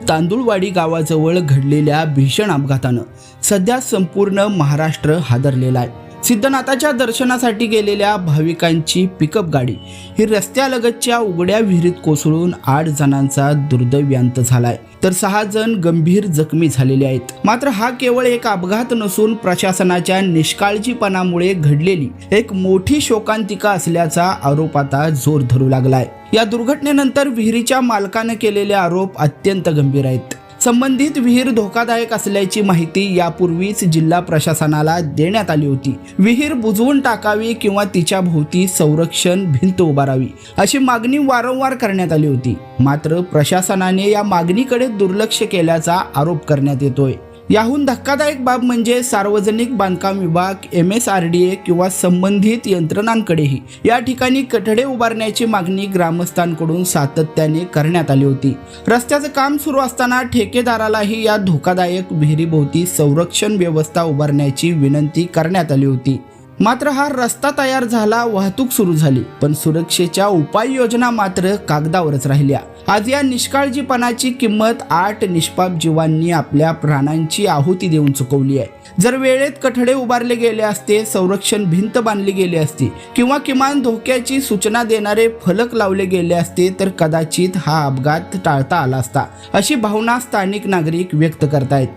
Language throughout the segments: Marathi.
तांदुळवाडी गावाजवळ घडलेल्या भीषण अपघातानं सध्या संपूर्ण महाराष्ट्र हादरलेला आहे। सिद्धनाथाच्या दर्शनासाठी गेलेल्या भाविकांची पिकअप गाडी ही रस्त्यालगतच्या उघड्या विहिरीत कोसळून 8 जणांचा दुर्दैवी अंत झालाय, तर 6 जण गंभीर जखमी झालेले आहेत। मात्र हा केवळ एक अपघात नसून प्रशासनाच्या निष्काळजीपणामुळे घडलेली एक मोठी शोकांतिका असल्याचा आरोप आता जोर धरू लागलाय। या दुर्घटनेनंतर विहिरीच्या मालकाने केलेले आरोप अत्यंत गंभीर आहेत। संबंधित विहीर धोकादायक असल्याची माहिती यापूर्वीच जिल्हा प्रशासनाला देण्यात आली होती। विहीर बुजवून टाकावी किंवा तिच्या भोवती संरक्षण भिंत उभारावी अशी मागणी वारंवार करण्यात आली होती। मात्र प्रशासनाने या मागणीकडे दुर्लक्ष केल्याचा आरोप करण्यात येतोय। याहून धक्कादायक बाब म्हणजे सार्वजनिक बांधकाम विभाग, MSRDA किंवा संबंधित यंत्रणांकडेही या ठिकाणी कठडे उभारण्याची मागणी ग्रामस्थांकडून सातत्याने करण्यात आली होती। रस्त्याचं काम सुरू असताना ठेकेदारालाही या धोकादायक विहिरीभोवती संरक्षण व्यवस्था उभारण्याची विनंती करण्यात आली होती। मात्र हा रस्ता तयार झाला, वाहतूक सुरू झाली, पण सुरक्षेच्या उपाययोजना मात्र कागदावरच राहिल्या। आज या निष्काळजीपणाची किंमत 8 निष्पाप जीवांनी आपल्या प्राणांची आहुती देऊन चुकवली आहे। जर वेळेत कठडे उभारले गेले असते, संरक्षण भिंत बांधली गेली असती किंवा किमान धोक्याची सूचना देणारे फलक लावले गेले असते तर कदाचित हा अपघात टाळता आला असता, अशी भावना स्थानिक नागरिक व्यक्त करतायत।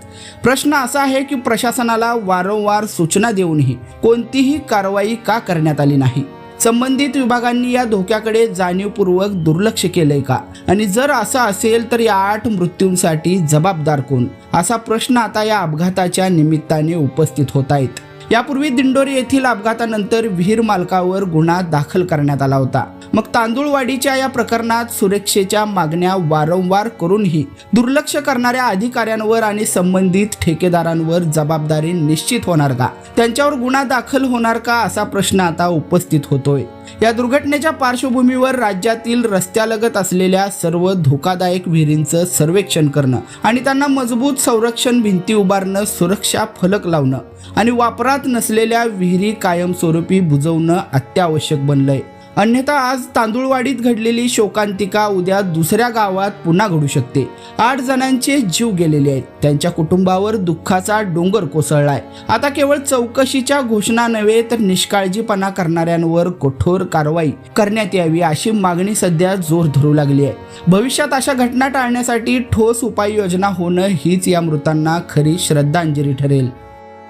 प्रश्न असा आहे की प्रशासनाला वारंवार सूचना देऊनही कोणतीही कारवाई का करण्यात आली नाही? संबंधित विभागांनी या धोक्याकडे जाणीवपूर्वक दुर्लक्ष केलंय का? आणि जर असं असेल तर या 8 मृत्यूंसाठी जबाबदार कोण? असा प्रश्न आता या अपघाताच्या निमित्ताने उपस्थित होत आहेत। यापूर्वी दिंडोरी येथील अपघातानंतर विहीर मालकावर गुन्हा दाखल करण्यात आला होता। मग तांदुळवाडीच्या या प्रकरणात सुरक्षेच्या मागण्या वारंवार करूनही दुर्लक्ष करणाऱ्या अधिकाऱ्यांवर आणि संबंधित ठेकेदारांवर जबाबदारी निश्चित होणार का? त्यांच्यावर गुन्हा दाखल होणार का? असा प्रश्न आता उपस्थित होतोय। या दुर्घटनेच्या पार्श्वभूमीवर राज्यातील रस्त्यालगत असलेल्या सर्व धोकादायक विहिरींचं सर्वेक्षण करणं आणि त्यांना मजबूत संरक्षण भिंती उभारणं, सुरक्षा फलक लावणं आणि वापरात नसलेल्या विहिरी कायमस्वरूपी बुजवणं अत्यावश्यक बनलंय। अन्यथा आज तांदुळवाडीत घडलेली शोकांतिका उद्या दुसऱ्या गावात पुन्हा घडू शकते। 8 जणांचे जीव गेलेले आहेत, त्यांच्या कुटुंबावर दुःखाचा डोंगर कोसळलाय। आता केवळ चौकशीच्या घोषणा नव्हे तर निष्काळजीपणा करणाऱ्यांवर कठोर कारवाई करण्यात यावी अशी मागणी सध्या जोर धरू लागली आहे। भविष्यात अशा घटना टाळण्यासाठी ठोस उपाययोजना होणं हीच या मृतांना खरी श्रद्धांजली ठरेल।